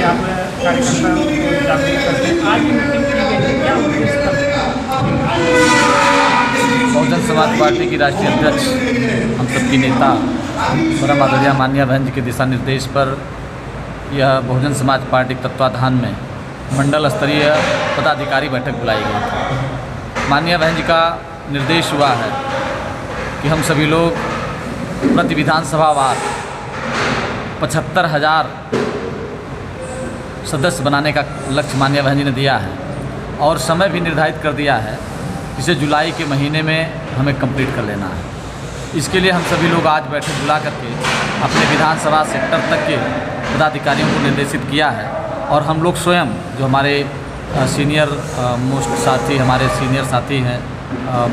आप कार्यकर्ता को जागरूक करते हैं। आज ये मीटिंग की गई है, क्या उद्देश्य था? बहुजन समाज पार्टी की राष्ट्रीय अध्यक्ष, हम सबकी नेता परम आदरणीय माननीय बहन जी के दिशा निर्देश पर यह बहुजन समाज पार्टी के तत्वाधान में मंडल स्तरीय पदाधिकारी बैठक बुलाई गई थी। माननीय बहन जी का निर्देश हुआ है कि हम सभी लोग प्रति विधानसभा वार 75,000 सदस्य बनाने का लक्ष्य माननीय बहन जी ने दिया है और समय भी निर्धारित कर दिया है, जिसे जुलाई के महीने में हमें कंप्लीट कर लेना है। इसके लिए हम सभी लोग आज बैठक बुला करके अपने विधानसभा सेक्टर तक के पदाधिकारियों को निर्देशित किया है और हम लोग स्वयं जो हमारे सीनियर मोस्ट साथी, हमारे सीनियर साथी हैं,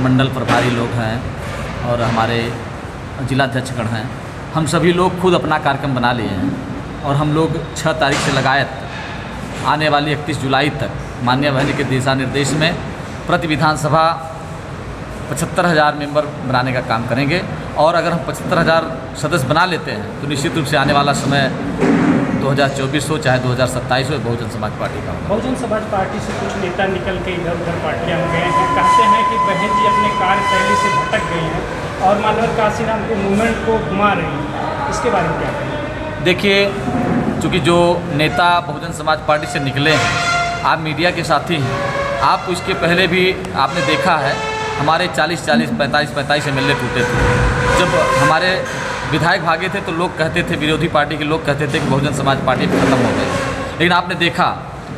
मंडल प्रभारी लोग हैं और हमारे जिलाध्यक्षगण हैं, हम सभी लोग खुद अपना कार्यक्रम बना लिए हैं और हम लोग 6 तारीख से लगायत आने वाली 31 जुलाई तक माननीय बहन जी के दिशा निर्देश में प्रति विधानसभा 75,000 मेंबर बनाने का काम करेंगे। और अगर हम 75,000 सदस्य बना लेते हैं तो निश्चित रूप से आने वाला समय 2024 हो चाहे 2027 हो, बहुजन समाज पार्टी का होगा। बहुजन समाज पार्टी से कुछ नेता निकल के इधर उधर पार्टियां में गए हैं, कहते हैं कि बहन जी अपने कार्यशैली से भटक गई हैं और मानवर काशीराम के मूवमेंट को घुमा रही हैं, इसके बारे में क्या कहें? देखिए, चूँकि जो नेता बहुजन समाज पार्टी से निकले हैं, आप मीडिया के साथी हैं, आप इसके पहले भी आपने देखा है हमारे 40-40, 45-45 MLA टूटे थे। जब हमारे विधायक भागे थे तो लोग कहते थे, विरोधी पार्टी के लोग कहते थे कि बहुजन समाज पार्टी खत्म हो गई, लेकिन आपने देखा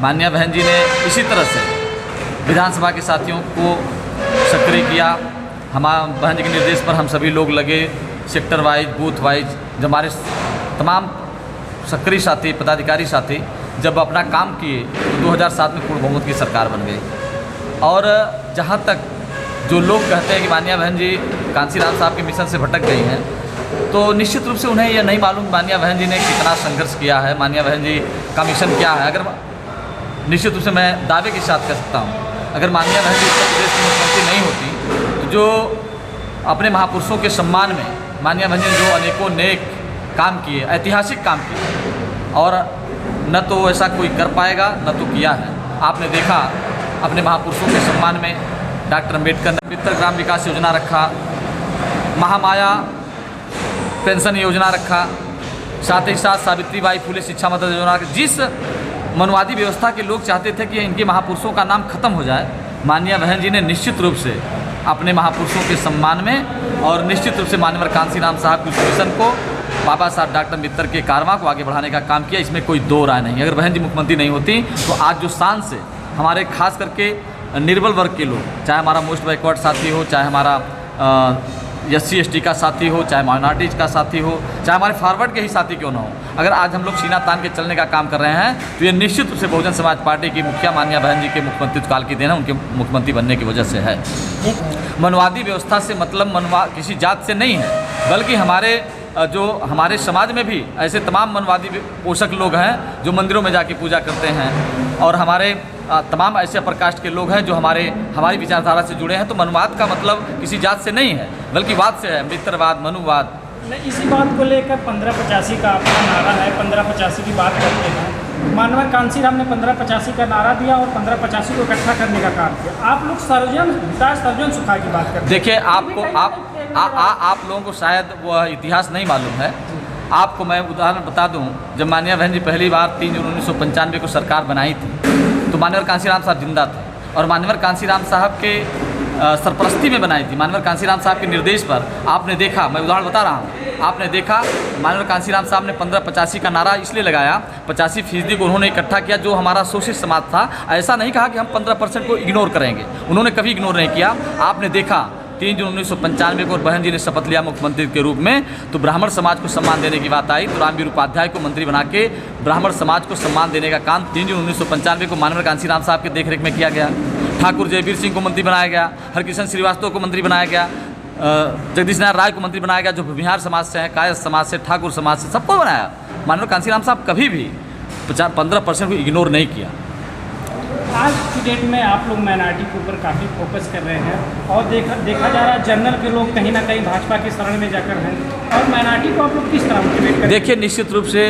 माननीय बहन जी ने इसी तरह से विधानसभा के साथियों को सक्रिय किया। हमारे बहन जी के निर्देश पर हम सभी लोग लगे सेक्टर वाइज, बूथ वाइज, जब हमारे तमाम सक्रिय साथी, पदाधिकारी साथी जब अपना काम किए तो 2007 में पूर्ण बहुमत की सरकार बन गई। और जहाँ तक जो लोग कहते हैं कि माननीय बहन जी कांसीराम साहब के मिशन से भटक गई हैं, तो निश्चित रूप से उन्हें यह नहीं मालूम माननीय बहन जी ने कितना संघर्ष किया है, माननीय बहन जी का मिशन क्या है। अगर निश्चित रूप से मैं दावे के साथ कह सकता हूँ, अगर माननीय बहन जी उत्तर प्रदेश की मुख्यमंत्री नहीं होती तो जो अपने महापुरुषों के सम्मान में माननीय बहन जी ने जो अनेकों नेक काम किए, ऐतिहासिक काम किए, और न तो ऐसा कोई कर पाएगा न तो किया है। आपने देखा अपने महापुरुषों के सम्मान में डॉक्टर अम्बेडकर ने मित्र ग्राम विकास योजना रखा, महामाया पेंशन योजना रखा, साथ ही साथ सावित्रीबाई फुले शिक्षा मदद योजना। जिस मनवादी व्यवस्था के लोग चाहते थे कि इनके महापुरुषों का नाम खत्म हो जाए, माननीय बहन जी ने निश्चित रूप से अपने महापुरुषों के सम्मान में और निश्चित रूप से माननीय कांसीराम साहब के मिशन को, बाबा साहब डॉक्टर अम्बेडकर के कारवां को आगे बढ़ाने का काम किया। इसमें कोई दो राय नहीं। अगर बहन जी मुख्यमंत्री नहीं होती तो आज जो शान से हमारे खास करके निर्बल वर्ग के लोग, चाहे हमारा मोस्ट बैकवर्ड साथी हो, चाहे हमारा SC ST का साथी हो, चाहे माइनॉरिटीज का साथी हो, चाहे हमारे फॉरवर्ड के ही साथी क्यों ना हो, अगर आज हम लोग सीना तान के चलने का काम कर रहे हैं तो ये निश्चित रूप से बहुजन समाज पार्टी की मुखिया माननीय बहन जी के मुख्यमंत्री काल की देन है, उनके मुख्यमंत्री बनने की वजह से है। मनवादी व्यवस्था से मतलब किसी जात से नहीं है, बल्कि हमारे समाज में भी ऐसे तमाम मनवादी पोषक लोग हैं जो मंदिरों में जाके पूजा करते हैं, और हमारे तमाम ऐसे प्रकाष्ठ के लोग हैं जो हमारी विचारधारा से जुड़े हैं। तो मनवाद का मतलब किसी जात से नहीं है, बल्कि वाद से है, मित्रवाद, मनुवाद। इसी बात को लेकर 1585 का अपना नारा है, 1585 की बात करते हैं। मानवर कांसीराम ने 1585 का नारा दिया और 1585 को इकट्ठा करने का काम किया। आप लोग सर्वजन सुखा की बात करते हैं। देखिए, आप लोगों को शायद वह इतिहास नहीं मालूम है। आपको मैं उदाहरण बता दूं, जब माननीय बहन जी पहली बार 3 जून 1995 को सरकार बनाई थी तो माननीय कांसीराम साहब जिंदा थे और माननीय कांसीराम साहब के सरपरस्ती में बनाई थी। माननीय कांसीराम साहब के निर्देश पर आपने देखा, मैं उदाहरण बता रहा हूँ, आपने देखा माननीय कांसीराम साहब ने 1585 का नारा इसलिए लगाया, 85% को उन्होंने इकट्ठा किया जो हमारा शोषित समाज था। ऐसा नहीं कहा कि हम 15% को इग्नोर करेंगे, उन्होंने कभी इग्नोर नहीं किया। आपने देखा 3 जून 1995 को और बहन जी ने शपथ लिया मुख्यमंत्री के रूप में, तो ब्राह्मण समाज को सम्मान देने की बात आई, तो रामवीर उपाध्याय को मंत्री बना के ब्राह्मण समाज को सम्मान देने का काम 3 जून 1995 को माननीय कांसीराम साहब के देखरेख में किया गया। ठाकुर जयवीर सिंह को मंत्री बनाया गया, हरकिशन श्रीवास्तव को मंत्री बनाया गया, जगदीश नारायण राय को मंत्री बनाया गया, जो बिहार समाज से है, कायस्थ समाज से, ठाकुर समाज से, सबको बनाया। माननीय कांसीराम साहब कभी भी 15% को इग्नोर नहीं किया। आज की डेट में आप लोग माइनॉरिटी के ऊपर काफ़ी फोकस कर रहे हैं और देखा जा रहा है जनरल के लोग कहीं ना कहीं भाजपा की शरण में जाकर हैं, और माइनॉरिटी को आप लोग किस तरह मोटिवेट करें? देखिए, निश्चित रूप से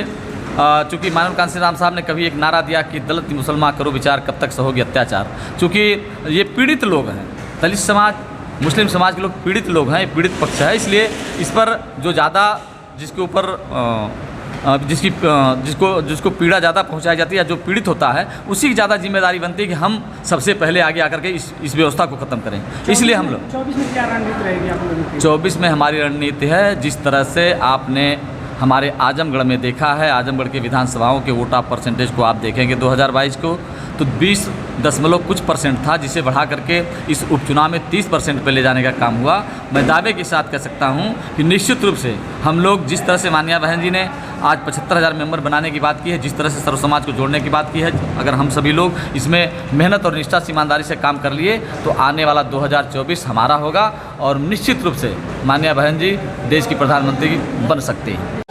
चूँकि मानव कांसी राम साहब ने कभी एक नारा दिया कि दलित मुसलमान करो विचार, कब तक सहोगे अत्याचार। चूँकि ये पीड़ित लोग हैं, दलित समाज, मुस्लिम समाज के लोग पीड़ित लोग हैं, पीड़ित पक्ष है, इसलिए इस पर जो ज़्यादा जिसके ऊपर जिसको पीड़ा ज़्यादा पहुंचाई जाती है, जो पीड़ित होता है उसी की ज़्यादा जिम्मेदारी बनती है कि हम सबसे पहले आगे आकर के इस व्यवस्था को ख़त्म करें। इसलिए हम लोग 24 में क्या रणनीति रहेगी आप लोगों की? 24 में हमारी रणनीति है, जिस तरह से आपने हमारे आजमगढ़ में देखा है, आजमगढ़ के विधानसभाओं के वोट ऑफ परसेंटेज को आप देखेंगे 2022 को, तो 20 दशमलव कुछ % था, जिसे बढ़ा करके इस उपचुनाव में 30% पे ले जाने का काम हुआ। मैं दावे के साथ कह सकता हूं कि निश्चित रूप से हम लोग जिस तरह से माननीय बहन जी ने आज 75,000 मेंबर बनाने की बात की है, जिस तरह से सर्व समाज को जोड़ने की बात की है, अगर हम सभी लोग इसमें मेहनत और निष्ठा से ईमानदारी से काम कर लिए तो आने वाला 2024 हमारा होगा और निश्चित रूप से माननीय बहन जी देश की प्रधानमंत्री बन सकती हैं।